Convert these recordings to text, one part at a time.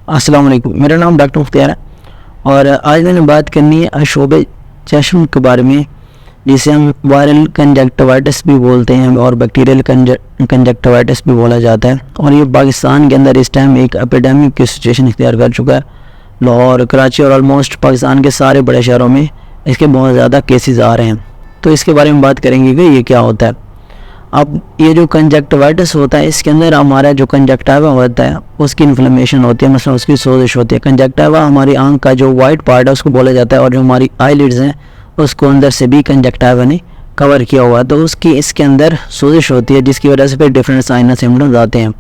अस्सलाम वालेकुम, मेरा नाम डॉक्टर मुख्तियार है और आज मैंने बात करनी है शोबे चश्म के बारे में, जिसे हम वायरल कंजक्टिवाइटिस भी बोलते हैं और बैक्टीरियल कंजक्टिवाइटिस भी बोला जाता है। और ये पाकिस्तान के अंदर इस टाइम एक एपिडेमिक की सिचुएशन इख्तियार कर चुका है। लाहौर, कराची और ऑलमोस्ट पाकिस्तान के सारे बड़े शहरों में इसके बहुत ज़्यादा केसेस आ रहे हैं। तो इसके बारे में बात करेंगे कि ये क्या होता है। अब ये जो कंजक्टिवाइटिस होता है, इसके अंदर हमारा जो कंजक्टिवा होता है उसकी इन्फ्लेमेशन होती है, मतलब उसकी सोजिश होती है। कंजक्टिवा हमारी आंख का जो वाइट पार्ट है उसको बोला जाता है, और जो हमारी आईलिड्स हैं उसको अंदर से भी कंजक्टिवा ने कवर किया हुआ है। तो उसकी इसके अंदर सोजिश होती है, जिसकी वजह से फिर डिफरेंट साइन सिम्टम्स आते हैं।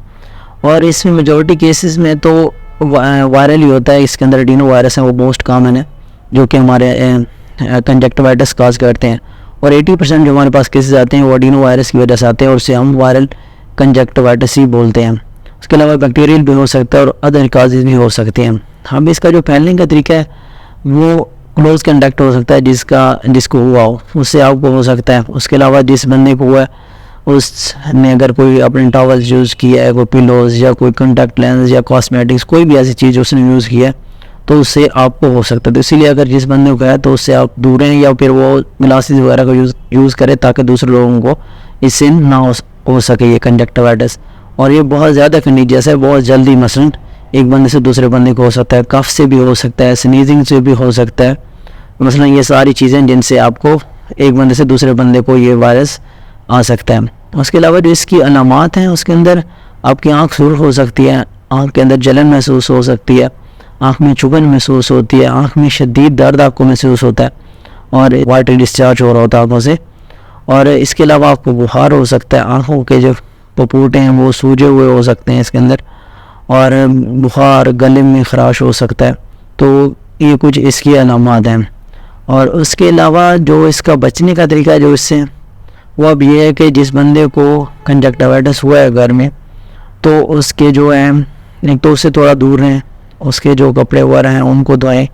और इसमें मेजॉरिटी केसेस में तो वायरल ही होता है। इसके अंदर एडिनो वायरस है, वो मोस्ट कॉमन है, जो कि हमारे कंजक्टिवाइटिस काज करते हैं। और 80% जो हमारे पास केसेस आते हैं वो एडिनो वायरस की वजह से आते हैं, और उसे हम वायरल कंजक्टिवाइटिस ही बोलते हैं। उसके अलावा बैक्टीरियल भी हो सकता है और अदर काजेज भी हो सकते हैं। हम इसका जो फैलने का तरीका है वो क्लोज कंटेक्ट हो सकता है, जिसको हुआ हो उससे आपको हो सकता है। उसके अलावा जिस बंदे को हुआ है उसने अगर कोई अपने टॉवल्स यूज़ किया है, कोई पिलोज या कोई कॉन्टैक्ट लेंस या कॉस्मेटिक्स, कोई भी ऐसी चीज़ उसने यूज़ किया है तो उससे आपको हो सकता है। तो इसीलिए अगर जिस बंदे को है तो उससे आप दूर रहें, या फिर वो ग्लासेस वगैरह को यूज़ करें ताकि दूसरे लोगों को इससे ना हो सके ये कंजक्टिवाइटिस। और ये बहुत ज़्यादा कंटीजियस है, बहुत जल्दी मसलन एक बंदे से दूसरे बंदे को हो सकता है, कफ से भी हो सकता है, स्नीजिंग से भी हो सकता है। मसलन ये सारी चीज़ें जिनसे आपको एक बंदे से दूसरे बंदे को ये वायरस आ सकता है। उसके अलावा जो इसकी अलामात हैं उसके अंदर आपकी आँख सुर्ख हो सकती है, आँख के अंदर जलन महसूस हो सकती है, आँख में चुभन महसूस होती है, आँख में शदीद दर्द आपको महसूस होता है और वाटर डिस्चार्ज हो रहा होता है आँखों से। और इसके अलावा आपको बुखार हो सकता है, आँखों के जो पपूटे हैं वो सूजे हुए हो सकते हैं इसके अंदर, और बुखार, गले में खराश हो सकता है। तो ये कुछ इसकी अलामात हैं। और उसके अलावा जो इसका बचने का तरीका है जो इससे, वो अब ये है कि जिस बंदे को कंजक्टिवाइटिस हुआ है घर में, तो उसके जो है एक तो उससे थोड़ा दूर रहें, उसके जो कपड़े वगैरह हैं उनको धोएं,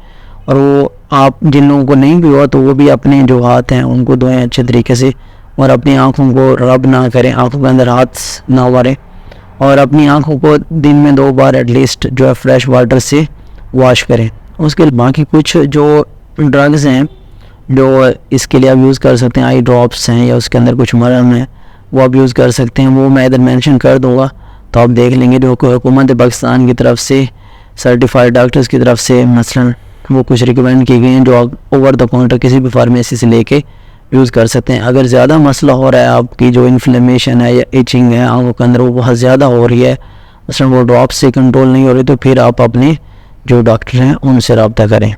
और वो आप जिन लोगों को नहीं भी हुआ तो वो भी अपने जो हाथ हैं उनको धोएं अच्छे तरीके से, और अपनी आँखों को रब ना करें, आँखों के अंदर हाथ ना मारें, और अपनी आँखों को दिन में 2 बार एटलीस्ट जो है फ्रेश वाटर से वॉश करें। उसके बाकी कुछ जो ड्रग्स हैं जो इसके लिए आप यूज़ कर सकते हैं, आई ड्रॉप्स हैं या उसके अंदर कुछ मरहम है, वो आप यूज़ कर सकते हैं। वो मैं इधर मेंशन कर दूँगा तो आप देख लेंगे। जो हुकूमत पाकिस्तान की तरफ से सर्टिफाइड डॉक्टर्स की तरफ से मसलन वो कुछ रिकमेंड की गई हैं, जो आप ओवर द काउंटर किसी भी फार्मेसी से लेके यूज़ कर सकते हैं। अगर ज़्यादा मसला हो रहा है, आपकी जो इन्फ्लेमेशन है या इचिंग है आँखों के अंदर वो बहुत ज़्यादा हो रही है, मसलन वो ड्रॉप से कंट्रोल नहीं हो रही, तो फिर आप अपने जो डॉक्टर हैं उनसे रब्ता करें।